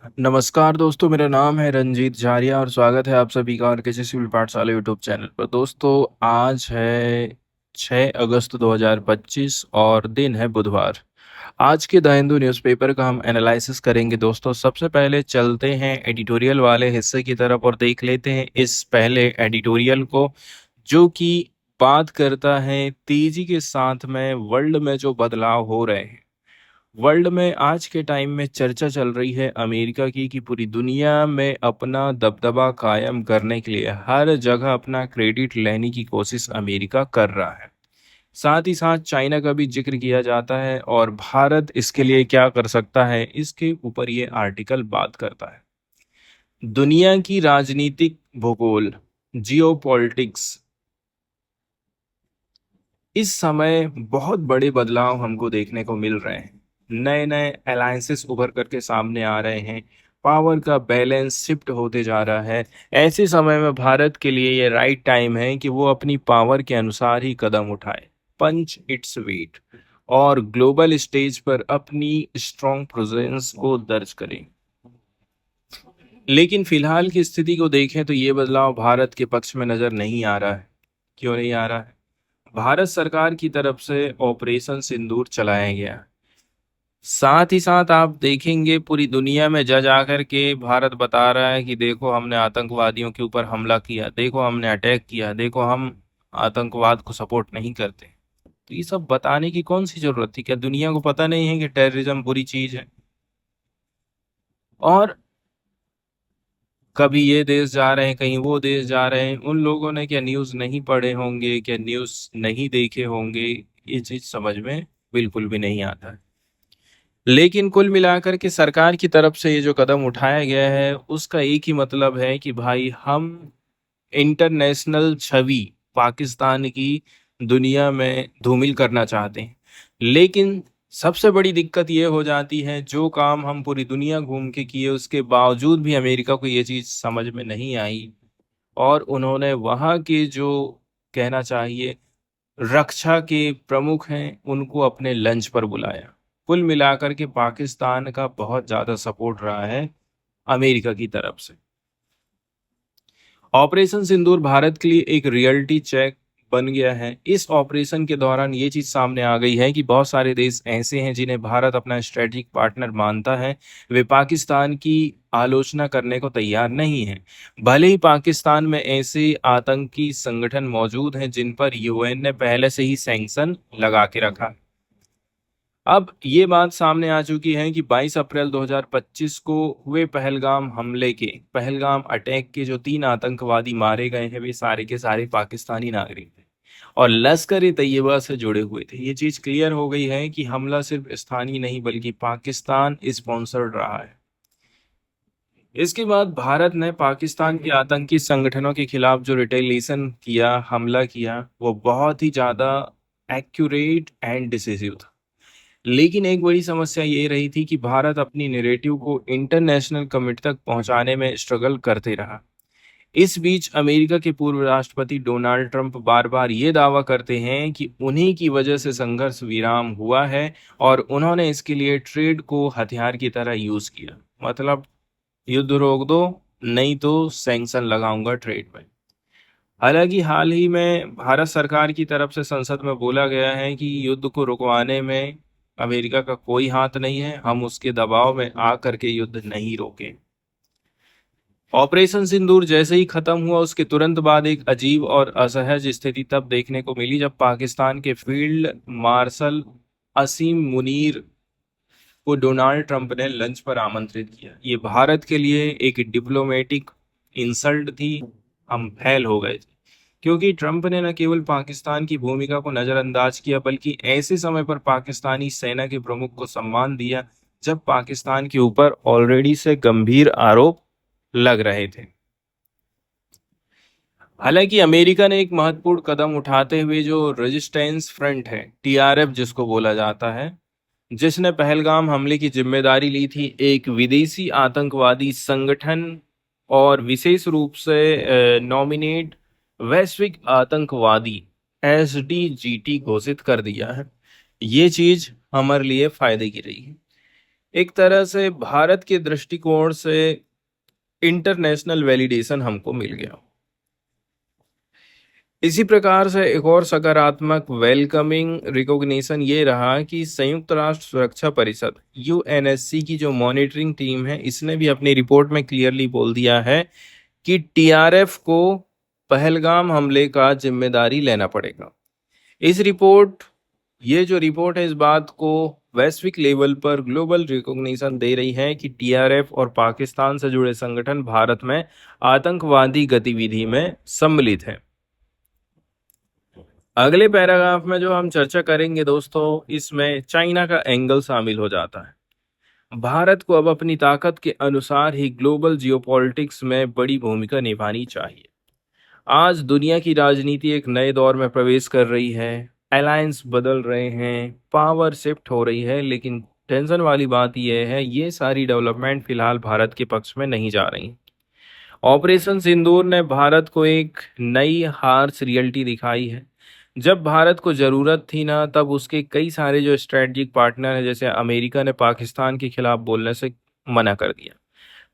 नमस्कार दोस्तों, मेरा नाम है रंजीत झारिया और स्वागत है आप सभी का आरकेजी सिविल पाठशाला यूट्यूब चैनल पर। दोस्तों, आज है 6 अगस्त 2025 और दिन है बुधवार। आज के द हिंदू न्यूज़पेपर का हम एनालिसिस करेंगे। दोस्तों, सबसे पहले चलते हैं एडिटोरियल वाले हिस्से की तरफ और देख लेते हैं इस पहले एडिटोरियल को, जो कि बात करता है तेजी के साथ में वर्ल्ड में जो बदलाव हो रहे हैं। वर्ल्ड में आज के टाइम में चर्चा चल रही है अमेरिका की कि पूरी दुनिया में अपना दबदबा कायम करने के लिए हर जगह अपना क्रेडिट लेने की कोशिश अमेरिका कर रहा है। साथ ही साथ चाइना का भी जिक्र किया जाता है और भारत इसके लिए क्या कर सकता है, इसके ऊपर ये आर्टिकल बात करता है। दुनिया की राजनीतिक भूगोल, जियोपॉलिटिक्स, इस समय बहुत बड़े बदलाव हमको देखने को मिल रहे हैं। नए नए अलायंसेस उभर करके सामने आ रहे हैं। पावर का बैलेंस शिफ्ट होते जा रहा है। ऐसे समय में भारत के लिए ये राइट टाइम है कि वो अपनी पावर के अनुसार ही कदम उठाए, पंच इट्स वेट, और ग्लोबल स्टेज पर अपनी स्ट्रॉन्ग प्रेजेंस को दर्ज करें। लेकिन फिलहाल की स्थिति को देखें तो ये बदलाव भारत के पक्ष में नजर नहीं आ रहा है। क्यों नहीं आ रहा है? भारत सरकार की तरफ से ऑपरेशन सिंदूर चलाया गया। साथ ही साथ आप देखेंगे पूरी दुनिया में जज आकर के भारत बता रहा है कि देखो हमने आतंकवादियों के ऊपर हमला किया, देखो हमने अटैक किया, देखो हम आतंकवाद को सपोर्ट नहीं करते। तो ये सब बताने की कौन सी जरूरत थी? क्या दुनिया को पता नहीं है कि टेररिज्म बुरी चीज है? और कभी ये देश जा रहे हैं, कहीं वो देश जा रहे हैं, उन लोगों ने क्या न्यूज़ नहीं पढ़े होंगे, क्या न्यूज़ नहीं देखे होंगे? ये चीज़ समझ में बिल्कुल भी नहीं आता है। लेकिन कुल मिलाकर के सरकार की तरफ से ये जो कदम उठाया गया है उसका एक ही मतलब है कि भाई हम इंटरनेशनल छवि पाकिस्तान की दुनिया में धूमिल करना चाहते हैं। लेकिन सबसे बड़ी दिक्कत ये हो जाती है, जो काम हम पूरी दुनिया घूम के किए उसके बावजूद भी अमेरिका को ये चीज़ समझ में नहीं आई और उन्होंने वहाँ के जो, कहना चाहिए, रक्षा के प्रमुख हैं उनको अपने लंच पर बुलाया। कुल मिलाकर के पाकिस्तान का बहुत ज़्यादा सपोर्ट रहा है अमेरिका की तरफ से। ऑपरेशन सिंदूर भारत के लिए एक रियलिटी चेक बन गया है। इस ऑपरेशन के दौरान ये चीज सामने आ गई है कि बहुत सारे देश ऐसे हैं जिन्हें भारत अपना स्ट्रेटेजिक पार्टनर मानता है, वे पाकिस्तान की आलोचना करने को तैयार नहीं है। भले ही पाकिस्तान में ऐसे आतंकी संगठन मौजूद हैं जिन पर यूएन ने पहले से ही सैंक्शन लगा के रखा है। अब ये बात सामने आ चुकी है कि 22 अप्रैल 2025 को हुए पहलगाम अटैक के जो 3 आतंकवादी मारे गए हैं वे सारे के सारे पाकिस्तानी नागरिक थे और लश्कर ए तैयबा से जुड़े हुए थे। ये चीज क्लियर हो गई है कि हमला सिर्फ स्थानीय नहीं बल्कि पाकिस्तान स्पॉन्सर्ड रहा है। इसके बाद भारत ने पाकिस्तान के आतंकी संगठनों के खिलाफ जो रिटेलिएशन किया, हमला किया, वो बहुत ही ज्यादा एक्यूरेट एंड डिसिसिव था। लेकिन एक बड़ी समस्या ये रही थी कि भारत अपनी नैरेटिव को इंटरनेशनल कमिटी तक पहुंचाने में स्ट्रगल करते रहा। इस बीच अमेरिका के पूर्व राष्ट्रपति डोनाल्ड ट्रंप बार बार ये दावा करते हैं कि उन्हीं की वजह से संघर्ष विराम हुआ है और उन्होंने इसके लिए ट्रेड को हथियार की तरह यूज किया। मतलब, युद्ध रोक दो, नहीं तो सैंक्शन लगाऊंगा ट्रेड पे। हालांकि हाल ही में भारत सरकार की तरफ से संसद में बोला गया है कि युद्ध को रुकवाने में अमेरिका का कोई हाथ नहीं है, हम उसके दबाव में आ करके युद्ध नहीं रोके। ऑपरेशन सिंदूर जैसे ही खत्म हुआ उसके तुरंत बाद एक अजीब और असहज स्थिति तब देखने को मिली जब पाकिस्तान के फील्ड मार्शल असीम मुनीर को डोनाल्ड ट्रंप ने लंच पर आमंत्रित किया। ये भारत के लिए एक डिप्लोमेटिक इंसल्ट थी। हम फेल हो गए थे क्योंकि ट्रंप ने न केवल पाकिस्तान की भूमिका को नजरअंदाज किया बल्कि ऐसे समय पर पाकिस्तानी सेना के प्रमुख को सम्मान दिया जब पाकिस्तान के ऊपर ऑलरेडी से गंभीर आरोप लग रहे थे। हालांकि अमेरिका ने एक महत्वपूर्ण कदम उठाते हुए जो रेजिस्टेंस फ्रंट है, टीआरएफ जिसको बोला जाता है, जिसने पहलगाम हमले की जिम्मेदारी ली थी, एक विदेशी आतंकवादी संगठन और विशेष रूप से नॉमिनेट वैश्विक आतंकवादी एसडीजीटी घोषित कर दिया है। ये चीज हमारे लिए फायदे की रही है। एक तरह से भारत के दृष्टिकोण से इंटरनेशनल वैलिडेशन हमको मिल गया। इसी प्रकार से एक और सकारात्मक वेलकमिंग रिकॉग्निशन ये रहा कि संयुक्त राष्ट्र सुरक्षा परिषद यूएनएससी की जो मॉनिटरिंग टीम है, इसने भी अपनी रिपोर्ट में क्लियरली बोल दिया है कि टीआरएफ को पहलगाम हमले का जिम्मेदारी लेना पड़ेगा। इस रिपोर्ट ये जो रिपोर्ट है, इस बात को वैश्विक लेवल पर ग्लोबल रिकॉग्निशन दे रही है कि टीआरएफ और पाकिस्तान से जुड़े संगठन भारत में आतंकवादी गतिविधि में सम्मिलित हैं। अगले पैराग्राफ में जो हम चर्चा करेंगे दोस्तों, इसमें चाइना का एंगल शामिल हो जाता है। भारत को अब अपनी ताकत के अनुसार ही ग्लोबल जियोपॉलिटिक्स में बड़ी भूमिका निभानी चाहिए। आज दुनिया की राजनीति एक नए दौर में प्रवेश कर रही है, अलायंस बदल रहे हैं, पावर शिफ्ट हो रही है, लेकिन टेंशन वाली बात यह है, ये सारी डेवलपमेंट फिलहाल भारत के पक्ष में नहीं जा रही। ऑपरेशन सिंदूर ने भारत को एक नई हार्श रियलिटी दिखाई है। जब भारत को जरूरत थी ना, तब उसके कई सारे जो स्ट्रेटजिक पार्टनर हैं, जैसे अमेरिका ने पाकिस्तान के खिलाफ बोलने से मना कर दिया।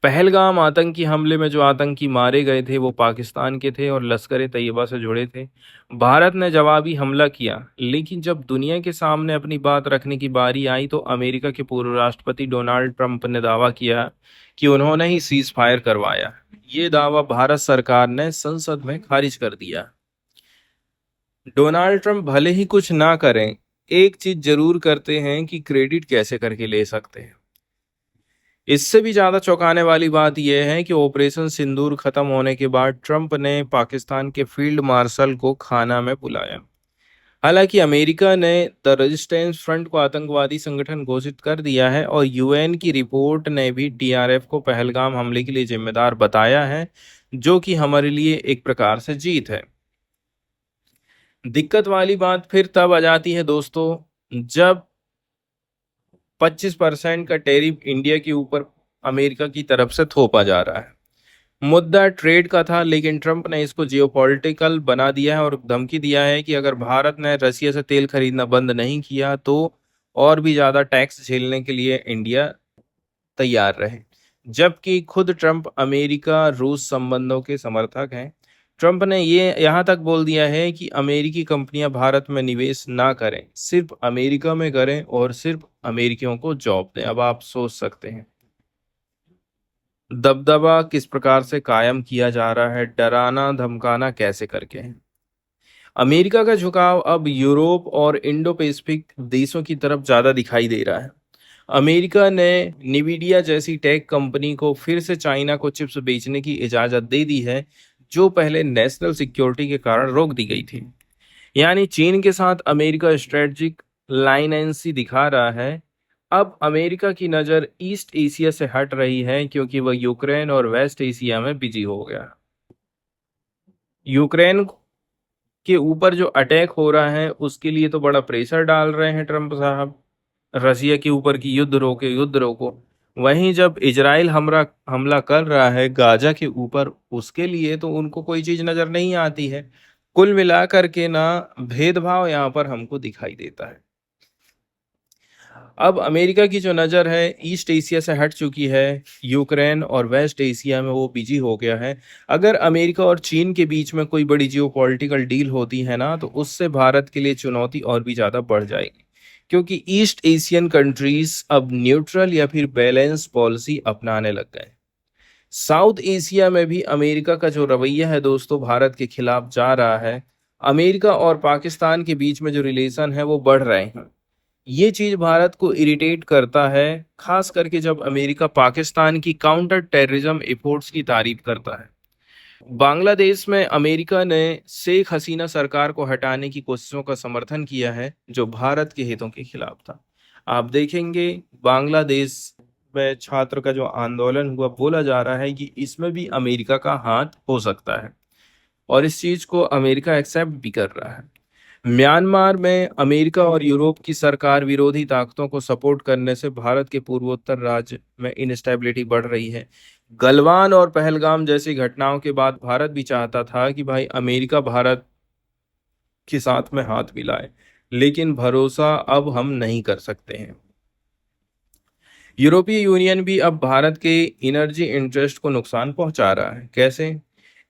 पहलगाम आतंकी हमले में जो आतंकी मारे गए थे वो पाकिस्तान के थे और लश्कर ए तैयबा से जुड़े थे। भारत ने जवाबी हमला किया, लेकिन जब दुनिया के सामने अपनी बात रखने की बारी आई तो अमेरिका के पूर्व राष्ट्रपति डोनाल्ड ट्रंप ने दावा किया कि उन्होंने ही सीज फायर करवाया। ये दावा भारत सरकार ने संसद में खारिज कर दिया। डोनाल्ड ट्रंप भले ही कुछ ना करें, एक चीज जरूर करते हैं कि क्रेडिट कैसे करके ले सकते हैं। इससे भी ज्यादा चौंकाने वाली बात यह है कि ऑपरेशन सिंदूर खत्म होने के बाद ट्रंप ने पाकिस्तान के फील्ड मार्शल को खाना में बुलाया। हालांकि अमेरिका ने द रेजिस्टेंस फ्रंट को आतंकवादी संगठन घोषित कर दिया है और यूएन की रिपोर्ट ने भी टीआरएफ को पहलगाम हमले के लिए जिम्मेदार बताया है, जो कि हमारे लिए एक प्रकार से जीत है। दिक्कत वाली बात फिर तब आ जाती है दोस्तों, जब 25% का टैरिफ इंडिया के ऊपर अमेरिका की तरफ से थोपा जा रहा है। मुद्दा ट्रेड का था, लेकिन ट्रंप ने इसको जियोपॉलिटिकल बना दिया है और धमकी दिया है कि अगर भारत ने रसिया से तेल खरीदना बंद नहीं किया तो और भी ज्यादा टैक्स झेलने के लिए इंडिया तैयार रहे। जबकि खुद ट्रंप अमेरिका रूस संबंधों के समर्थक हैं। ट्रंप ने ये यहाँ तक बोल दिया है कि अमेरिकी कंपनियां भारत में निवेश ना करें, सिर्फ अमेरिका में करें और सिर्फ अमेरिकियों को जॉब दें। अब आप सोच सकते हैं दबदबा किस प्रकार से कायम किया जा रहा है, डराना धमकाना कैसे करके है। अमेरिका का झुकाव अब यूरोप और इंडो पैसिफिक देशों की तरफ ज्यादा दिखाई दे रहा है। अमेरिका ने निविडिया जैसी टेक कंपनी को फिर से चाइना को चिप्स बेचने की इजाजत दे दी है, जो पहले नेशनल सिक्योरिटी के कारण रोक दी गई थी। यानी चीन के साथ अमेरिका स्ट्रेटजिक लाइनेंसी दिखा रहा है। अब अमेरिका की नज़र ईस्ट एशिया से हट रही है, क्योंकि वह यूक्रेन और वेस्ट एशिया में बिजी हो गया। यूक्रेन के ऊपर जो अटैक हो रहा है उसके लिए तो बड़ा प्रेशर डाल रहे हैं ट्रंप साहब, रसिया के ऊपर की युद्ध रोके युद्ध रोको। वहीं जब इजराइल हमला कर रहा है गाजा के ऊपर, उसके लिए तो उनको कोई चीज नजर नहीं आती है। कुल मिलाकर के ना भेदभाव यहाँ पर हमको दिखाई देता है। अब अमेरिका की जो नज़र है ईस्ट एशिया से हट चुकी है, यूक्रेन और वेस्ट एशिया में वो बिजी हो गया है। अगर अमेरिका और चीन के बीच में कोई बड़ी जियोपॉलिटिकल डील होती है ना, तो उससे भारत के लिए चुनौती और भी ज़्यादा बढ़ जाएगी, क्योंकि ईस्ट एशियन कंट्रीज अब न्यूट्रल या फिर बैलेंस पॉलिसी अपनाने लग गए। साउथ एशिया में भी अमेरिका का जो रवैया है दोस्तों भारत के खिलाफ जा रहा है। अमेरिका और पाकिस्तान के बीच में जो रिलेशन है वो बढ़ रहे हैं। ये चीज भारत को इरिटेट करता है, खास करके जब अमेरिका पाकिस्तान की काउंटर टेररिज्म एफर्ट्स की तारीफ करता है। बांग्लादेश में अमेरिका ने शेख हसीना सरकार को हटाने की कोशिशों का समर्थन किया है, जो भारत के हितों के खिलाफ था। आप देखेंगे बांग्लादेश में छात्र का जो आंदोलन हुआ, बोला जा रहा है कि इसमें भी अमेरिका का हाथ हो सकता है और इस चीज को अमेरिका एक्सेप्ट भी कर रहा है। म्यांमार में अमेरिका और यूरोप की सरकार विरोधी ताकतों को सपोर्ट करने से भारत के पूर्वोत्तर राज्य में इनस्टेबिलिटी बढ़ रही है। गलवान और पहलगाम जैसी घटनाओं के बाद भारत भी चाहता था कि भाई अमेरिका भारत के साथ में हाथ मिलाए, लेकिन भरोसा अब हम नहीं कर सकते हैं। यूरोपीय यूनियन भी अब भारत के एनर्जी इंटरेस्ट को नुकसान पहुंचा रहा है। कैसे?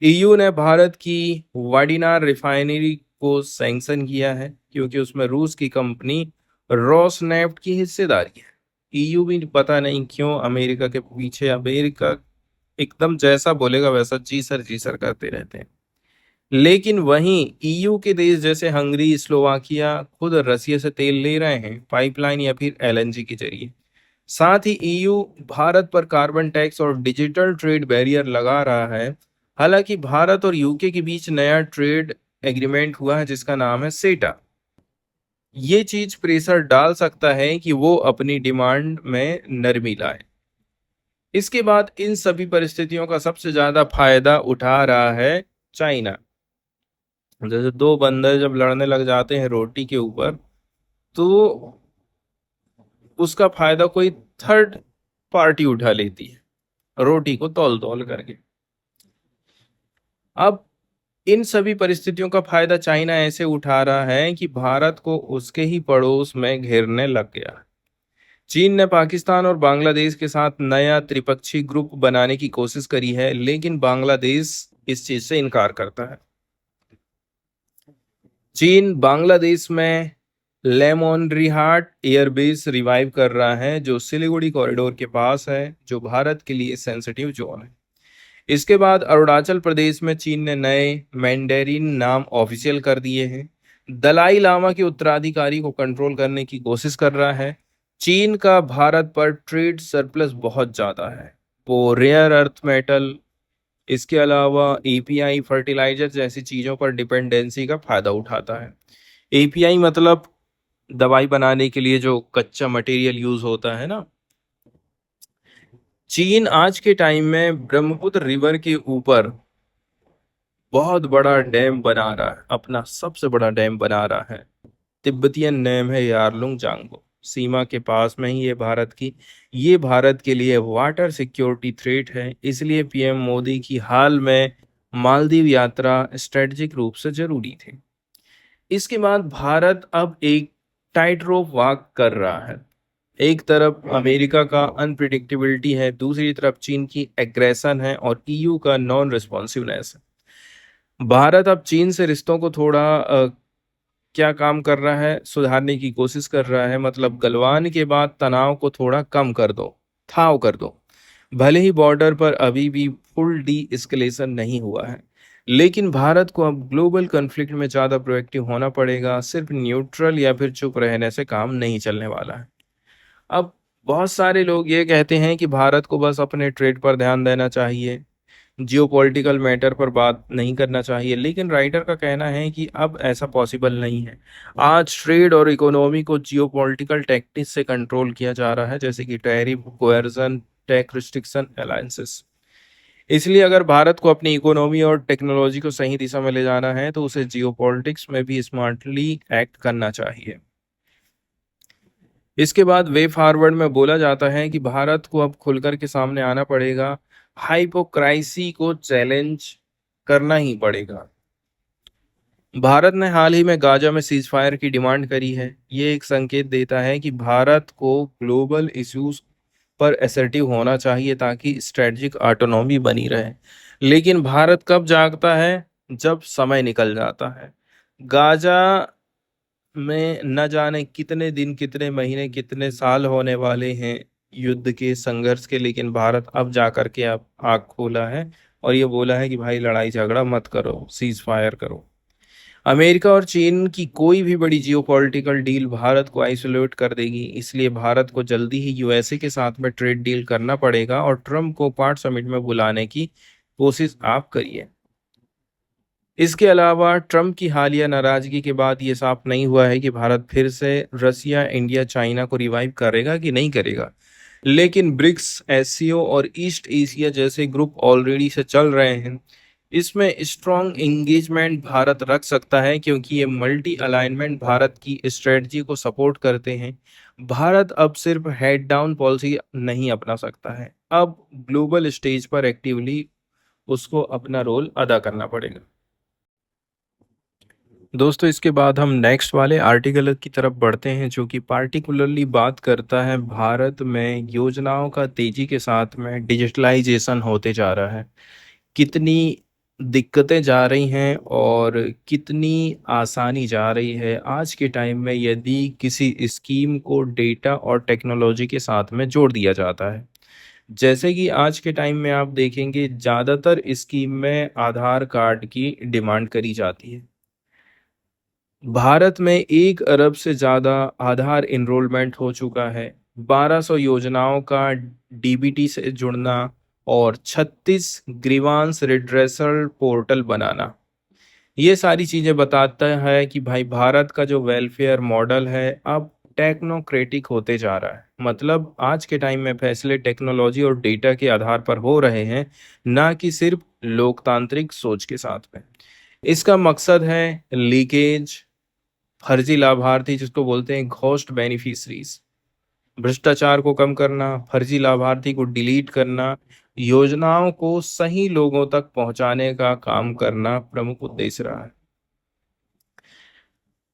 ईयू ने भारत की वाडिनार रिफाइनरी को सैंक्शन किया है क्योंकि उसमें रूस की कंपनी रोसनेफ्ट की हिस्सेदारी है। ईयू भी पता नहीं क्यों अमेरिका के पीछे, अमेरिका एकदम जैसा बोलेगा वैसा जी सर करते रहते हैं। लेकिन वहीं ईयू के देश जैसे हंगरी, स्लोवाकिया खुद रसिया से तेल ले रहे हैं पाइपलाइन या फिर एलएनजी के जरिए। साथ ही ईयू भारत पर कार्बन टैक्स और डिजिटल ट्रेड बैरियर लगा रहा है। हालांकि भारत और यूके के बीच नया ट्रेड एग्रीमेंट हुआ है जिसका नाम है सेटा। ये चीज प्रेशर डाल सकता है कि वो अपनी डिमांड में नरमी लाए। इसके बाद इन सभी परिस्थितियों का सबसे ज्यादा फायदा उठा रहा है चाइना। जैसे दो बंदर जब लड़ने लग जाते हैं रोटी के ऊपर, तो उसका फायदा कोई थर्ड पार्टी उठा लेती है रोटी को तौल तौल करके। अब इन सभी परिस्थितियों का फायदा चाइना ऐसे उठा रहा है कि भारत को उसके ही पड़ोस में घेरने लग गया। चीन ने पाकिस्तान और बांग्लादेश के साथ नया त्रिपक्षीय ग्रुप बनाने की कोशिश करी है, लेकिन बांग्लादेश इस चीज से इनकार करता है। चीन बांग्लादेश में लेमोनरिहाट एयरबेस रिवाइव कर रहा है जो सिलीगुड़ी कॉरिडोर के पास है, जो भारत के लिए सेंसिटिव जोन है। इसके बाद अरुणाचल प्रदेश में चीन ने नए मैंडेरिन नाम ऑफिशियल कर दिए हैं। दलाई लामा के उत्तराधिकारी को कंट्रोल करने की कोशिश कर रहा है। चीन का भारत पर ट्रेड सरप्लस बहुत ज्यादा है। वो रेयर अर्थ मेटल, इसके अलावा एपीआई, फर्टिलाइजर जैसी चीजों पर डिपेंडेंसी का फायदा उठाता है। एपीआई मतलब दवाई बनाने के लिए जो कच्चा मटेरियल यूज होता है ना। चीन आज के टाइम में ब्रह्मपुत्र रिवर के ऊपर बहुत बड़ा डैम बना रहा है, अपना सबसे बड़ा डैम बना रहा है। तिब्बतियन डैम है यारलुंग जांगो, सीमा के पास में ही ये भारत के लिए वाटर सिक्योरिटी थ्रेट है। इसलिए पीएम मोदी की हाल में मालदीव यात्रा स्ट्रेटेजिक रूप से जरूरी थी। इसके बाद भारत अब एक टाइट रोप वॉक कर रहा है। एक तरफ अमेरिका का अनप्रिडिक्टेबिलिटी है, दूसरी तरफ चीन की एग्रेशन है और ईयू का नॉन रिस्पॉन्सिवनेस है। भारत अब चीन से रिश्तों को थोड़ा क्या काम कर रहा है, सुधारने की कोशिश कर रहा है। मतलब गलवान के बाद तनाव को थोड़ा कम कर दो, थाव कर दो। भले ही बॉर्डर पर अभी भी फुल डी एस्केलेशन नहीं हुआ है, लेकिन भारत को अब ग्लोबल कॉन्फ्लिक्ट में ज़्यादा प्रोएक्टिव होना पड़ेगा। सिर्फ न्यूट्रल या फिर चुप रहने से काम नहीं चलने वाला है। अब बहुत सारे लोग ये कहते हैं कि भारत को बस अपने ट्रेड पर ध्यान देना चाहिए, जियोपॉलिटिकल मैटर पर बात नहीं करना चाहिए, लेकिन राइटर का कहना है कि अब ऐसा पॉसिबल नहीं है। आज ट्रेड और इकोनॉमी को जियोपॉलिटिकल टैक्टिक्स से कंट्रोल किया जा रहा है, जैसे कि टैरिफ, कोएर्जन, टैक्स रिस्ट्रिक्शन, अलायंसेस। इसलिए अगर भारत को अपनी इकोनॉमी और टेक्नोलॉजी को सही दिशा में ले जाना है तो उसे जियोपॉलिटिक्स में भी स्मार्टली एक्ट करना चाहिए। इसके बाद वे फॉरवर्ड में बोला जाता है कि भारत को अब खुलकर के सामने आना पड़ेगा, हाइपोक्राइसी को चैलेंज करना ही पड़ेगा। भारत ने हाल ही में गाजा में सीजफायर की डिमांड करी है। ये एक संकेत देता है कि भारत को ग्लोबल इश्यूज पर असर्टिव होना चाहिए ताकि स्ट्रेटजिक ऑटोनॉमी बनी रहे। लेकिन भारत कब जागता है? जब समय निकल जाता है। गाजा में न जाने कितने दिन, कितने महीने, कितने साल होने वाले हैं युद्ध के, संघर्ष के, लेकिन भारत अब जाकर के अब आग खोला है और ये बोला है कि भाई लड़ाई झगड़ा मत करो, सीज फायर करो। अमेरिका और चीन की कोई भी बड़ी जियोपॉलिटिकल डील भारत को आइसोलेट कर देगी। इसलिए भारत को जल्दी ही यूएसए के साथ में ट्रेड डील करना पड़ेगा और ट्रम्प को क्वाड समिट में बुलाने की कोशिश आप करिए। इसके अलावा ट्रम्प की हालिया नाराजगी के बाद ये साफ नहीं हुआ है कि भारत फिर से रसिया, इंडिया, चाइना को रिवाइव करेगा कि नहीं करेगा। लेकिन ब्रिक्स, एससीओ और ईस्ट एशिया जैसे ग्रुप ऑलरेडी से चल रहे हैं। इसमें स्ट्रॉन्ग एंगेजमेंट भारत रख सकता है क्योंकि ये मल्टी अलाइनमेंट भारत की स्ट्रेटजी को सपोर्ट करते हैं। भारत अब सिर्फ हेड डाउन पॉलिसी नहीं अपना सकता है, अब ग्लोबल स्टेज पर एक्टिवली उसको अपना रोल अदा करना पड़ेगा। दोस्तों इसके बाद हम नेक्स्ट वाले आर्टिकल की तरफ बढ़ते हैं जो कि पार्टिकुलरली बात करता है भारत में योजनाओं का तेजी के साथ में डिजिटलाइजेशन होते जा रहा है। कितनी दिक्कतें जा रही हैं और कितनी आसानी जा रही है आज के टाइम में यदि किसी स्कीम को डेटा और टेक्नोलॉजी के साथ में जोड़ दिया जाता है। जैसे कि आज के टाइम में आप देखेंगे ज़्यादातर स्कीम में आधार कार्ड की डिमांड करी जाती है। भारत में 1 अरब से ज़्यादा आधार एनरोलमेंट हो चुका है। 1200 योजनाओं का डीबीटी से जुड़ना और 36 ग्रीवांस रिड्रेसल पोर्टल बनाना। ये सारी चीज़ें बताता है कि भाई भारत का जो वेलफेयर मॉडल है अब टेक्नोक्रेटिक होते जा रहा है। मतलब आज के टाइम में फैसले टेक्नोलॉजी और डेटा के आधार पर हो रहे हैं, ना कि सिर्फ लोकतांत्रिक सोच के साथ में। इसका मकसद है लीकेज, फर्जी लाभार्थी जिसको बोलते हैं घोस्ट बेनिफिशरीज, भ्रष्टाचार को कम करना, फर्जी लाभार्थी को डिलीट करना, योजनाओं को सही लोगों तक पहुंचाने का काम करना प्रमुख उद्देश्य रहा है।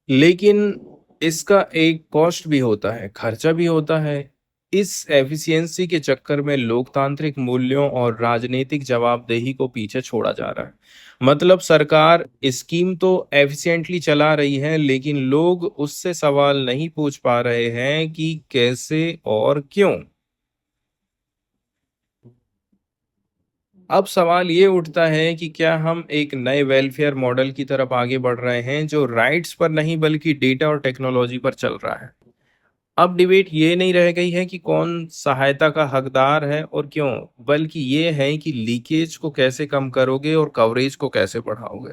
लेकिन इसका एक कॉस्ट भी होता है, खर्चा भी होता है। इस एफिशिएंसी के चक्कर में लोकतांत्रिक मूल्यों और राजनीतिक जवाबदेही को पीछे छोड़ा जा रहा है। मतलब सरकार स्कीम तो एफिशिएंटली चला रही है लेकिन लोग उससे सवाल नहीं पूछ पा रहे हैं कि कैसे और क्यों। अब सवाल ये उठता है कि क्या हम एक नए वेलफेयर मॉडल की तरफ आगे बढ़ रहे हैं जो राइट्स पर नहीं बल्कि डेटा और टेक्नोलॉजी पर चल रहा है। अब डिबेट ये नहीं रह गई है कि कौन सहायता का हकदार है और क्यों, बल्कि ये है कि लीकेज को कैसे कम करोगे और कवरेज को कैसे बढ़ाओगे।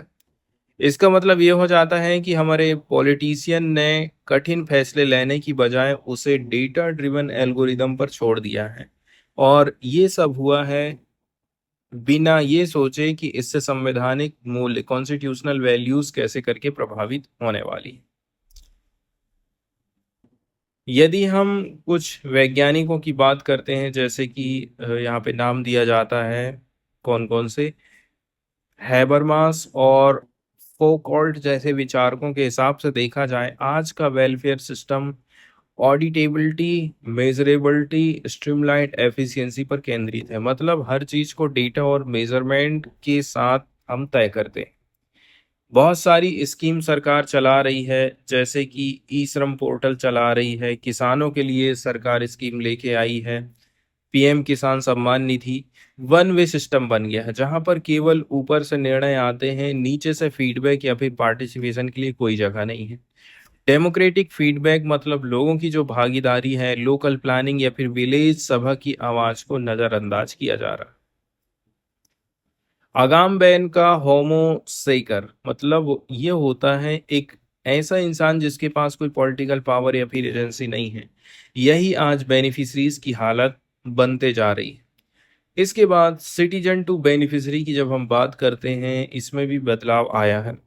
इसका मतलब ये हो जाता है कि हमारे पॉलिटिशियन ने कठिन फैसले लेने की बजाय उसे डेटा ड्रिवन एल्गोरिदम पर छोड़ दिया है, और ये सब हुआ है बिना ये सोचे कि इससे संवैधानिक मूल्य कॉन्स्टिट्यूशनल वैल्यूज कैसे करके प्रभावित होने वाली है। यदि हम कुछ वैज्ञानिकों की बात करते हैं जैसे कि यहाँ पे नाम दिया जाता है कौन कौन से, हैबरमास और फोकॉल्ट जैसे विचारकों के हिसाब से देखा जाए आज का welfare system ऑडिटेबिलिटी, measurability, streamlined efficiency पर केंद्रित है। मतलब हर चीज को डेटा और मेजरमेंट के साथ हम तय करते हैं। बहुत सारी स्कीम सरकार चला रही है जैसे कि ई श्रम पोर्टल चला रही है, किसानों के लिए सरकार स्कीम लेके आई है, पीएम किसान Samman Nidhi. One way system बन गया है जहां पर केवल ऊपर से निर्णय आते हैं, नीचे से फीडबैक या फिर पार्टिसिपेशन के लिए कोई जगह नहीं है। डेमोक्रेटिक फीडबैक मतलब लोगों की जो भागीदारी है, लोकल प्लानिंग या फिर विलेज सभा की आवाज को नजरअंदाज किया जा रहा है। आगाम बैन का होमो सेकर मतलब ये होता है एक ऐसा इंसान जिसके पास कोई पॉलिटिकल पावर या फिर एजेंसी नहीं है। यही आज बेनिफिशरीज की हालत बनते जा रही है। इसके बाद सिटीजन टू बेनिफिशरी की जब हम बात करते हैं इसमें भी बदलाव आया है।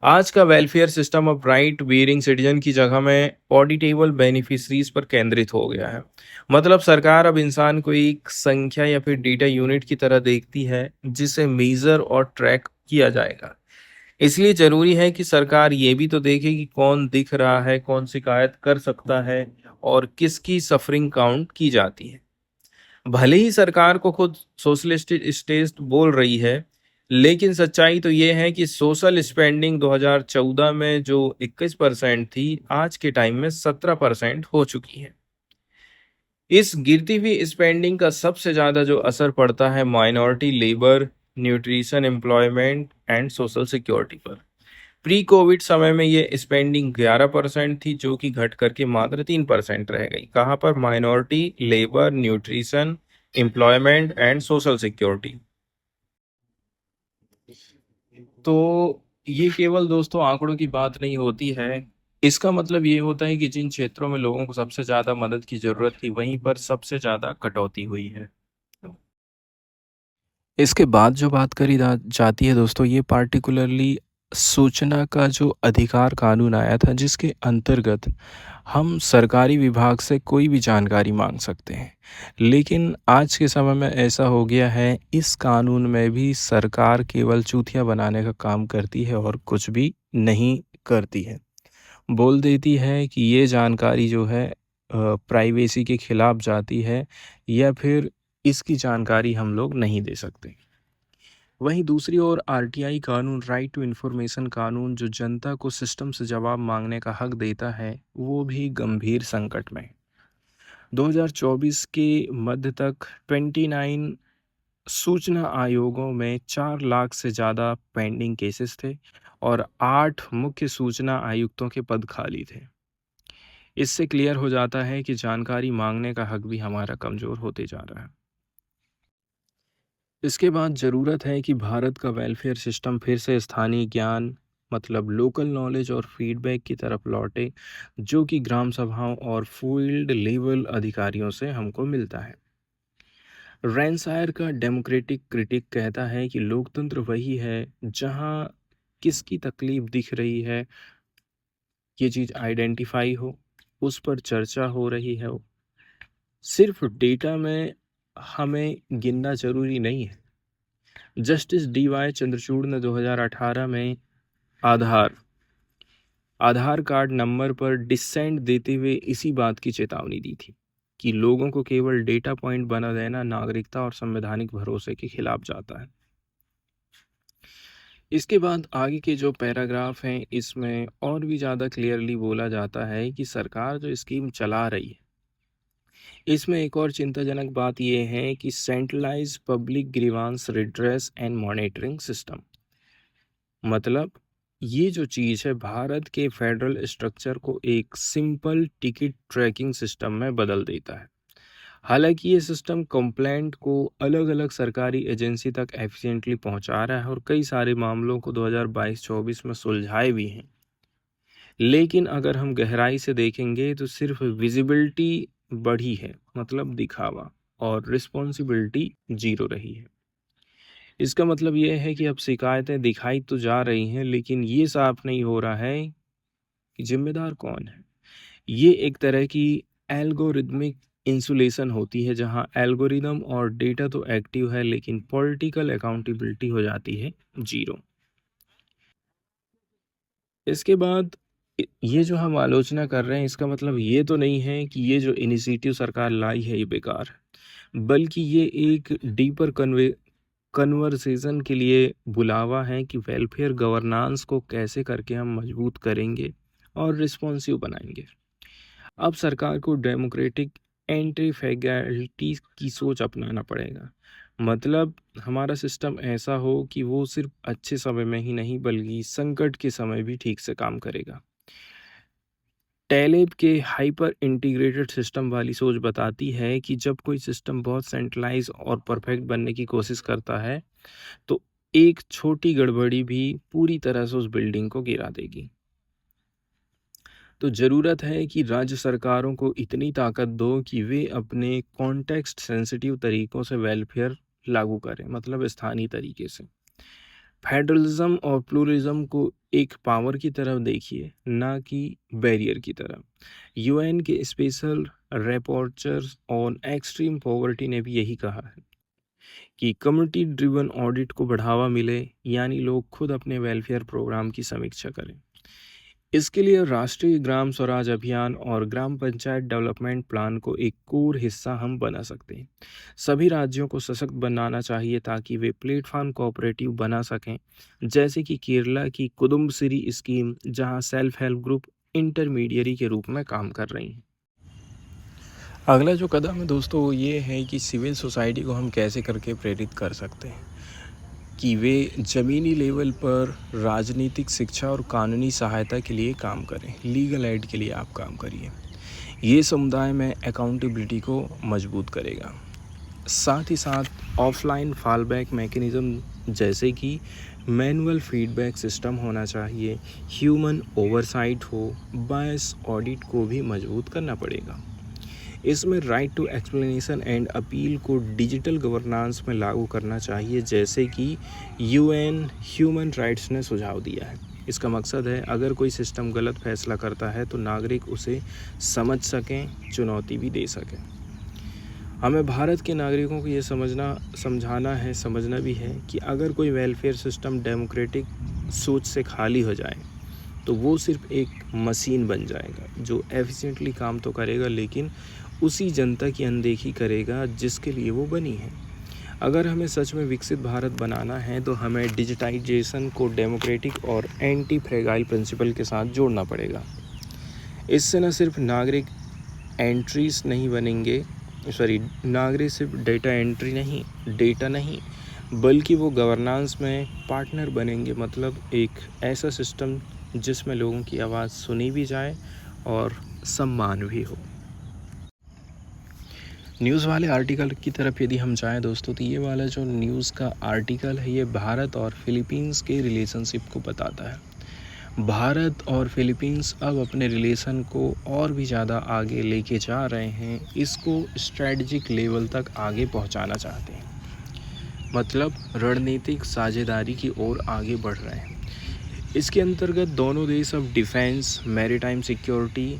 आज का वेलफेयर सिस्टम अब राइट बेयरिंग सिटीजन की जगह में ऑडिटेबल बेनिफिशरीज पर केंद्रित हो गया है। मतलब सरकार अब इंसान को एक संख्या या फिर डेटा यूनिट की तरह देखती है जिसे मेजर और ट्रैक किया जाएगा। इसलिए जरूरी है कि सरकार ये भी तो देखे कि कौन दिख रहा है, कौन शिकायत कर सकता है और किसकी सफरिंग काउंट की जाती है। भले ही सरकार को खुद सोशलिस्ट स्टेट बोल रही है, लेकिन सच्चाई तो ये है कि सोशल स्पेंडिंग 2014 में जो 21% थी आज के टाइम में 17% हो चुकी है। इस गिरती हुई स्पेंडिंग का सबसे ज्यादा जो असर पड़ता है minority labour, nutrition, employment and social security पर। प्री कोविड समय में ये स्पेंडिंग 11% थी जो कि घट करके मात्र 3% रह गई। कहाँ पर? Minority, labour, nutrition, employment and social security. तो ये केवल दोस्तों आंकड़ों की बात नहीं होती है। इसका मतलब ये होता है कि जिन क्षेत्रों में लोगों को सबसे ज्यादा मदद की जरूरत थी वहीं पर सबसे ज्यादा कटौती हुई है। इसके बाद जो बात करी जाती है दोस्तों, ये पार्टिकुलरली सूचना का जो अधिकार कानून आया था जिसके अंतर्गत हम सरकारी विभाग से कोई भी जानकारी मांग सकते हैं। लेकिन आज के समय में ऐसा हो गया है इस कानून में भी सरकार केवल चूतिया बनाने का काम करती है और कुछ भी नहीं करती है, बोल देती है कि ये जानकारी जो है प्राइवेसी के खिलाफ जाती है या फिर इसकी जानकारी हम लोग नहीं दे सकते। वहीं दूसरी ओर आरटीआई कानून, राइट टू इन्फॉर्मेशन कानून, जो जनता को सिस्टम से जवाब मांगने का हक देता है, वो भी गंभीर संकट में है। 2024 के मध्य तक 29 सूचना आयोगों में 4 लाख से ज़्यादा पेंडिंग केसेस थे और 8 मुख्य सूचना आयुक्तों के पद खाली थे। इससे क्लियर हो जाता है कि जानकारी मांगने का हक भी हमारा कमज़ोर होते जा रहा है। इसके बाद ज़रूरत है कि भारत का वेलफेयर सिस्टम फिर से स्थानीय ज्ञान, मतलब लोकल नॉलेज और फीडबैक की तरफ लौटे, जो कि ग्राम सभाओं और फील्ड लेवल अधिकारियों से हमको मिलता है। रैनसायर का डेमोक्रेटिक क्रिटिक कहता है कि लोकतंत्र वही है जहां किसकी तकलीफ दिख रही है, ये चीज़ आइडेंटिफाई हो, उस पर चर्चा हो रही है। सिर्फ डेटा में हमें गिनना जरूरी नहीं है। जस्टिस DY चंद्रचूड़ ने 2018 में आधार कार्ड नंबर पर डिसेंट देते हुए इसी बात की चेतावनी दी थी कि लोगों को केवल डेटा पॉइंट बना देना नागरिकता और संवैधानिक भरोसे के खिलाफ जाता है। इसके बाद आगे के जो पैराग्राफ हैं, इसमें और भी ज़्यादा क्लियरली बोला जाता है कि सरकार जो स्कीम चला रही है, इसमें एक और चिंताजनक बात यह है कि centralise public grievance redress and monitoring system, मतलब ये जो चीज़ है भारत के फेडरल स्ट्रक्चर को एक सिंपल टिकट ट्रैकिंग सिस्टम में बदल देता है। हालांकि ये सिस्टम कंप्लेंट को अलग अलग सरकारी एजेंसी तक एफिशिएंटली पहुंचा रहा है और कई सारे मामलों को 2022-24 में सुलझाए भी हैं, लेकिन अगर हम गहराई से देखेंगे तो सिर्फ विजिबिलिटी बढ़ी है, मतलब दिखावा, और रिस्पॉन्सिबिलिटी जीरो रही है। इसका मतलब यह है कि अब शिकायतें दिखाई तो जा रही हैं, लेकिन ये साफ नहीं हो रहा है कि जिम्मेदार कौन है। ये एक तरह की एल्गोरिदमिक इंसुलेशन होती है, जहां एल्गोरिदम और डेटा तो एक्टिव है लेकिन पॉलिटिकल अकाउंटेबिलिटी हो जाती है जीरो। इसके बाद ये जो हम आलोचना कर रहे हैं, इसका मतलब ये तो नहीं है कि ये जो इनिशिएटिव सरकार लाई है ये बेकार है, बल्कि ये एक डीपर कन्वर्सेशन के लिए बुलावा है कि वेलफेयर गवर्नेंस को कैसे करके हम मजबूत करेंगे और रिस्पॉन्सिव बनाएंगे। अब सरकार को डेमोक्रेटिक एंटी फ्रैगलिटी की सोच अपनाना पड़ेगा, मतलब हमारा सिस्टम ऐसा हो कि वो सिर्फ अच्छे समय में ही नहीं बल्कि संकट के समय भी ठीक से काम करेगा। टैलेब के हाइपर इंटीग्रेटेड सिस्टम वाली सोच बताती है कि जब कोई सिस्टम बहुत सेंट्रलाइज और परफेक्ट बनने की कोशिश करता है तो एक छोटी गड़बड़ी भी पूरी तरह से उस बिल्डिंग को गिरा देगी। तो ज़रूरत है कि राज्य सरकारों को इतनी ताकत दो कि वे अपने कॉन्टेक्स्ट सेंसिटिव तरीकों से वेलफेयर लागू करें, मतलब स्थानीय तरीके से। फेडरलिज्म और प्लूरलिज्म को एक पावर की तरफ देखिए, ना कि बैरियर की तरफ। UN के special reporters on extreme poverty ने भी यही कहा है कि कम्युनिटी ड्रिवन ऑडिट को बढ़ावा मिले, यानी लोग खुद अपने वेलफेयर प्रोग्राम की समीक्षा करें। इसके लिए राष्ट्रीय ग्राम स्वराज अभियान और ग्राम पंचायत डेवलपमेंट प्लान को एक कोर हिस्सा हम बना सकते हैं। सभी राज्यों को सशक्त बनाना चाहिए ताकि वे प्लेटफॉर्म कोऑपरेटिव बना सकें, जैसे कि केरला की कुदुम्बसिरी स्कीम, जहां सेल्फ हेल्प ग्रुप इंटरमीडियरी के रूप में काम कर रही हैं। अगला जो कदम है दोस्तों वो ये है कि सिविल सोसाइटी को हम कैसे करके प्रेरित कर सकते हैं कि वे ज़मीनी लेवल पर राजनीतिक शिक्षा और कानूनी सहायता के लिए काम करें। लीगल एड के लिए आप काम करिए। ये समुदाय में अकाउंटेबिलिटी को मजबूत करेगा। साथ ही साथ ऑफलाइन फॉलबैक मैकेनिज़्म जैसे कि मैनुअल फीडबैक सिस्टम होना चाहिए, ह्यूमन ओवरसाइट हो, बायस ऑडिट को भी मजबूत करना पड़ेगा। इसमें right to explanation and appeal को डिजिटल गवर्नेंस में लागू करना चाहिए, जैसे कि UN ह्यूमन राइट्स ने सुझाव दिया है। इसका मकसद है अगर कोई सिस्टम गलत फैसला करता है तो नागरिक उसे समझ सकें, चुनौती भी दे सकें। हमें भारत के नागरिकों को ये समझना भी है कि अगर कोई वेलफेयर सिस्टम डेमोक्रेटिक सोच से खाली हो जाए तो वो सिर्फ एक मशीन बन जाएगा जो एफिशिएंटली काम तो करेगा, लेकिन उसी जनता की अनदेखी करेगा जिसके लिए वो बनी है। अगर हमें सच में विकसित भारत बनाना है तो हमें डिजिटाइजेशन को डेमोक्रेटिक और एंटी फ्रेगाइल प्रिंसिपल के साथ जोड़ना पड़ेगा। इससे न सिर्फ नागरिक एंट्रीज नहीं बनेंगे, नागरिक सिर्फ डेटा नहीं बल्कि वो गवर्नेंस में पार्टनर बनेंगे। मतलब एक ऐसा सिस्टम जिसमें लोगों की आवाज़ सुनी भी जाए और सम्मान भी हो। न्यूज़ वाले आर्टिकल की तरफ यदि हम जाएं दोस्तों, तो ये वाला जो न्यूज़ का आर्टिकल है ये भारत और फिलीपींस के रिलेशनशिप को बताता है। भारत और फिलीपींस अब अपने रिलेशन को और भी ज़्यादा आगे लेके जा रहे हैं, इसको स्ट्रेटजिक लेवल तक आगे पहुंचाना चाहते हैं। मतलब रणनीतिक साझेदारी की ओर आगे बढ़ रहे हैं। इसके अंतर्गत दोनों देश अब डिफेंस, मैरीटाइम सिक्योरिटी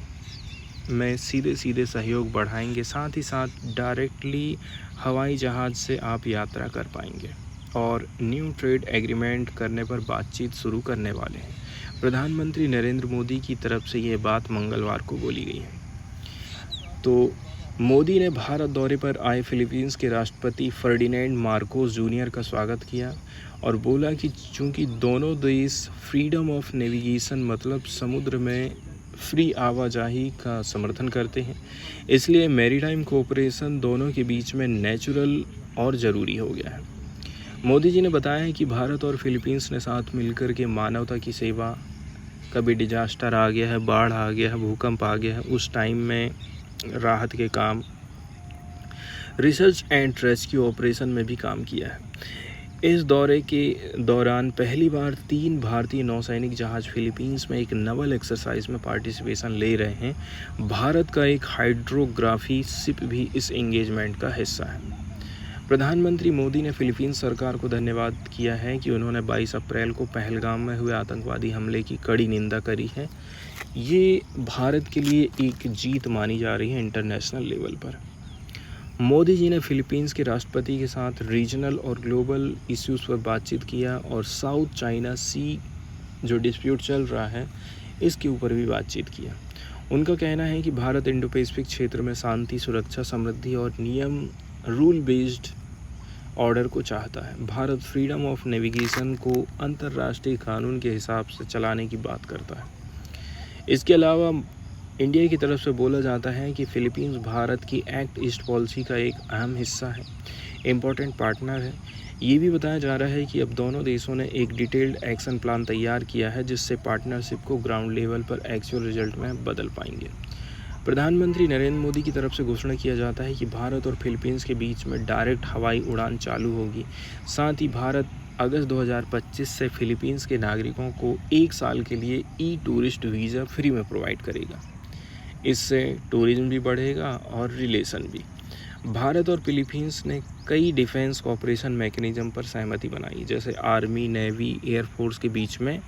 में सीधे सहयोग बढ़ाएंगे। साथ ही साथ डायरेक्टली हवाई जहाज़ से आप यात्रा कर पाएंगे और न्यू ट्रेड एग्रीमेंट करने पर बातचीत शुरू करने वाले हैं। प्रधानमंत्री नरेंद्र मोदी की तरफ से ये बात मंगलवार को बोली गई है। तो मोदी ने भारत दौरे पर आए फिलीपींस के राष्ट्रपति फर्डिनेंड मार्कोस जूनियर का स्वागत किया और बोला कि चूंकि दोनों देश फ्रीडम ऑफ नेविगेशन मतलब समुद्र में फ्री आवाजाही का समर्थन करते हैं, इसलिए मैरीटाइम कोऑपरेशन दोनों के बीच में नेचुरल और ज़रूरी हो गया है। मोदी जी ने बताया है कि भारत और फिलीपींस ने साथ मिलकर के मानवता की सेवा, कभी डिजास्टर आ गया है, बाढ़ आ गया है, भूकंप आ गया है, उस टाइम में राहत के काम, रिसर्च एंड रेस्क्यू ऑपरेशन में भी काम किया है। इस दौरे के दौरान पहली बार 3 भारतीय नौसैनिक जहाज़ फिलीपींस में एक नवल एक्सरसाइज में पार्टिसिपेशन ले रहे हैं। भारत का एक हाइड्रोग्राफी शिप भी इस एंगेजमेंट का हिस्सा है। प्रधानमंत्री मोदी ने फिलीपींस सरकार को धन्यवाद किया है कि उन्होंने 22 अप्रैल को पहलगाम में हुए आतंकवादी हमले की कड़ी निंदा करी है। ये भारत के लिए एक जीत मानी जा रही है इंटरनेशनल लेवल पर। मोदी जी ने फिलीपींस के राष्ट्रपति के साथ रीजनल और ग्लोबल इश्यूज़ पर बातचीत किया और साउथ चाइना सी जो डिस्प्यूट चल रहा है इसके ऊपर भी बातचीत किया। उनका कहना है कि भारत इंडो पैसिफिक क्षेत्र में शांति, सुरक्षा, समृद्धि और नियम रूल बेस्ड ऑर्डर को चाहता है। भारत फ्रीडम ऑफ नेविगेशन को अंतर्राष्ट्रीय कानून के हिसाब से चलाने की बात करता है। इसके अलावा इंडिया की तरफ से बोला जाता है कि फिलीपींस भारत की एक्ट ईस्ट पॉलिसी का एक अहम हिस्सा है, इम्पोर्टेंट पार्टनर है। ये भी बताया जा रहा है कि अब दोनों देशों ने एक डिटेल्ड एक्शन प्लान तैयार किया है जिससे पार्टनरशिप को ग्राउंड लेवल पर एक्चुअल रिजल्ट में बदल पाएंगे। प्रधानमंत्री नरेंद्र मोदी की तरफ से घोषणा किया जाता है कि भारत और फिलीपींस के बीच में डायरेक्ट हवाई उड़ान चालू होगी। साथ ही भारत अगस्त 2025 से फिलीपींस के नागरिकों को 1 साल के लिए टूरिस्ट वीज़ा फ्री में प्रोवाइड करेगा। इससे टूरिज्म भी बढ़ेगा और रिलेशन भी। भारत और फिलीपींस ने कई डिफेंस कोऑपरेशन मैकेनिज्म पर सहमति बनाई, जैसे आर्मी, नेवी, एयरफोर्स के बीच में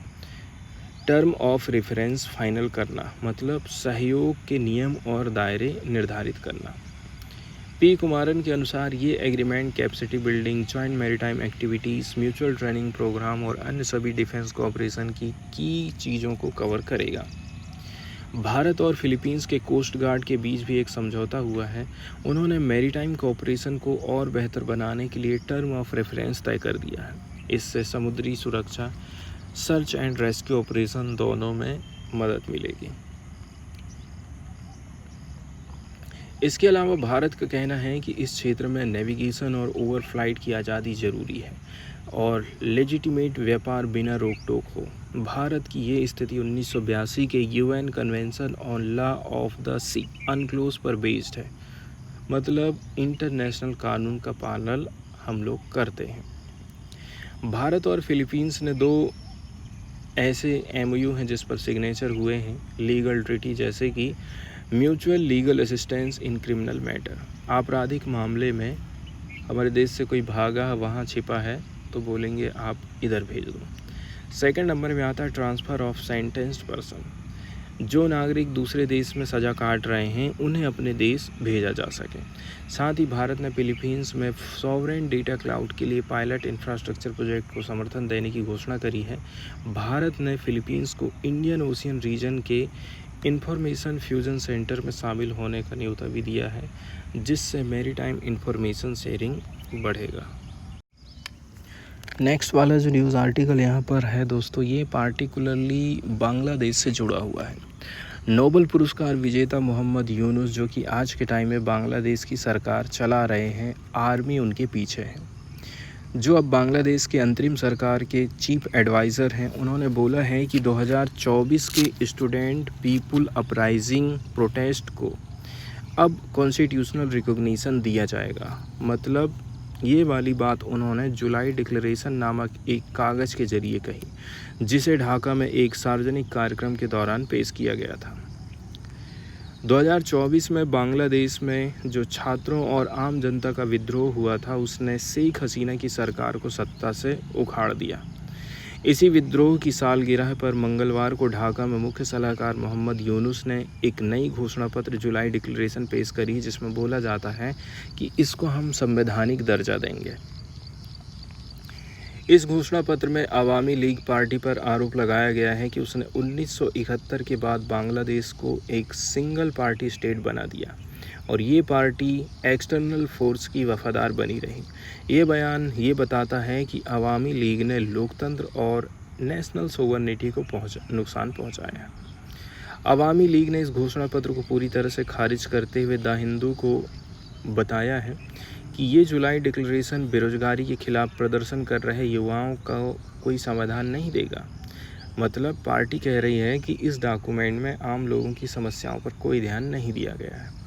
टर्म ऑफ रेफरेंस फाइनल करना, मतलब सहयोग के नियम और दायरे निर्धारित करना। पी कुमारन के अनुसार ये agreement capacity building, joint maritime activities, mutual training programme और अन्य सभी डिफेंस कोऑपरेशन की चीज़ों को कवर करेगा। भारत और फिलीपींस के कोस्ट गार्ड के बीच भी एक समझौता हुआ है। उन्होंने मैरीटाइम कोऑपरेशन को और बेहतर बनाने के लिए टर्म ऑफ रेफरेंस तय कर दिया है। इससे समुद्री सुरक्षा, सर्च एंड रेस्क्यू ऑपरेशन दोनों में मदद मिलेगी। इसके अलावा भारत का कहना है कि इस क्षेत्र में नेविगेशन और ओवरफ्लाइट की आज़ादी ज़रूरी है और लेजिटिमेट व्यापार बिना रोक टोक हो। भारत की ये स्थिति 1982 के UN convention on law of the sea UNCLOS पर बेस्ड है, मतलब इंटरनेशनल कानून का पालन हम लोग करते हैं। भारत और फिलीपींस ने 2 ऐसे एमओयू हैं जिस पर सिग्नेचर हुए हैं लीगल ट्रीटी, जैसे कि mutual legal assistance in criminal matter. आपराधिक मामले में हमारे देश से कोई भागा है, वहाँ छिपा है, तो बोलेंगे आप इधर भेज दो। सेकंड नंबर में आता है ट्रांसफ़र ऑफ सेंटेंस्ड पर्सन। जो नागरिक दूसरे देश में सज़ा काट रहे हैं उन्हें अपने देश भेजा जा सके। साथ ही भारत ने फिलीपींस में सॉवरेन डेटा क्लाउड के लिए पायलट इंफ्रास्ट्रक्चर प्रोजेक्ट को समर्थन देने की घोषणा करी है। भारत ने फिलीपींस को इंडियन ओशियन रीजन के इंफॉर्मेशन फ्यूजन सेंटर में शामिल होने का न्योता भी दिया है, जिससे मैरीटाइम इंफॉर्मेशन शेयरिंग बढ़ेगा। नेक्स्ट वाला जो न्यूज़ आर्टिकल यहाँ पर है दोस्तों, ये पार्टिकुलरली बांग्लादेश से जुड़ा हुआ है। नोबेल पुरस्कार विजेता मोहम्मद यूनुस, जो कि आज के टाइम में बांग्लादेश की सरकार चला रहे हैं, आर्मी उनके पीछे है। जो अब बांग्लादेश के अंतरिम सरकार के चीफ एडवाइज़र हैं, उन्होंने बोला है कि 2024 के स्टूडेंट पीपुल अपराइजिंग प्रोटेस्ट को अब कॉन्स्टिट्यूशनल रिकॉग्निशन दिया जाएगा। मतलब ये वाली बात उन्होंने जुलाई डिक्लेरेशन नामक एक कागज़ के ज़रिए कही, जिसे ढाका में एक सार्वजनिक कार्यक्रम के दौरान पेश किया गया था। 2024 में बांग्लादेश में जो छात्रों और आम जनता का विद्रोह हुआ था, उसने शेख हसीना की सरकार को सत्ता से उखाड़ दिया। इसी विद्रोह की सालगिरह पर मंगलवार को ढाका में मुख्य सलाहकार मोहम्मद यूनुस ने एक नई घोषणा पत्र जुलाई डिक्लेरेशन पेश करी, जिसमें बोला जाता है कि इसको हम संवैधानिक दर्जा देंगे। इस घोषणा पत्र में अवामी लीग पार्टी पर आरोप लगाया गया है कि उसने 1971 के बाद बांग्लादेश को एक सिंगल पार्टी स्टेट बना दिया और ये पार्टी एक्सटर्नल फोर्स की वफादार बनी रही। ये बयान ये बताता है कि अवामी लीग ने लोकतंत्र और नेशनल सोवरेनिटी को नुकसान पहुंचाया। अवामी लीग ने इस घोषणा पत्र को पूरी तरह से खारिज करते हुए द हिंदू को बताया है कि ये जुलाई डिक्लेरेशन बेरोजगारी के खिलाफ प्रदर्शन कर रहे युवाओं का कोई समाधान नहीं देगा। मतलब पार्टी कह रही है कि इस डॉक्यूमेंट में आम लोगों की समस्याओं पर कोई ध्यान नहीं दिया गया है।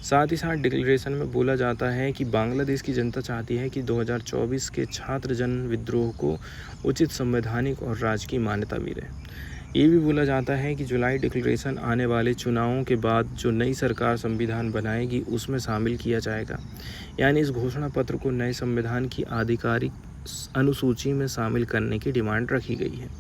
साथ ही साथ डिक्लेरेशन में बोला जाता है कि बांग्लादेश की जनता चाहती है कि 2024 के छात्र जन विद्रोह को उचित संवैधानिक और राजकीय मान्यता मिले। ये भी बोला जाता है कि जुलाई डिक्लेरेशन आने वाले चुनावों के बाद जो नई सरकार संविधान बनाएगी उसमें शामिल किया जाएगा। यानी इस घोषणा पत्र को नए संविधान की आधिकारिक अनुसूची में शामिल करने की डिमांड रखी गई है।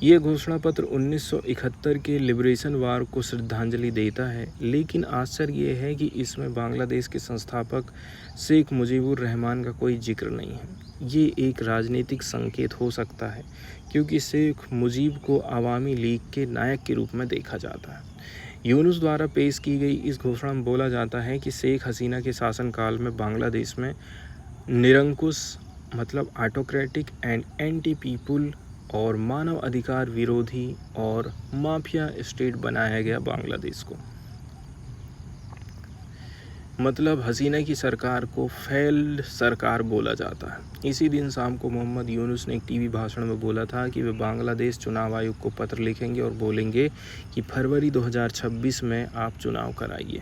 ये घोषणा पत्र 1971 के लिबरेशन वार को श्रद्धांजलि देता है, लेकिन आश्चर्य ये है कि इसमें बांग्लादेश के संस्थापक शेख मुजीबुर रहमान का कोई जिक्र नहीं है। ये एक राजनीतिक संकेत हो सकता है, क्योंकि शेख मुजीब को अवामी लीग के नायक के रूप में देखा जाता है। यूनुस द्वारा पेश की गई इस घोषणा में बोला जाता है कि शेख हसीना के शासनकाल में बांग्लादेश में निरंकुश मतलब ऑटोक्रेटिक एंड एंटी पीपुल और मानव अधिकार विरोधी और माफिया स्टेट बनाया गया बांग्लादेश को। मतलब हसीना की सरकार को फेल्ड सरकार बोला जाता है। इसी दिन शाम को मोहम्मद यूनुस ने एक टीवी भाषण में बोला था कि वे बांग्लादेश चुनाव आयोग को पत्र लिखेंगे और बोलेंगे कि फरवरी 2026 में आप चुनाव कराइए।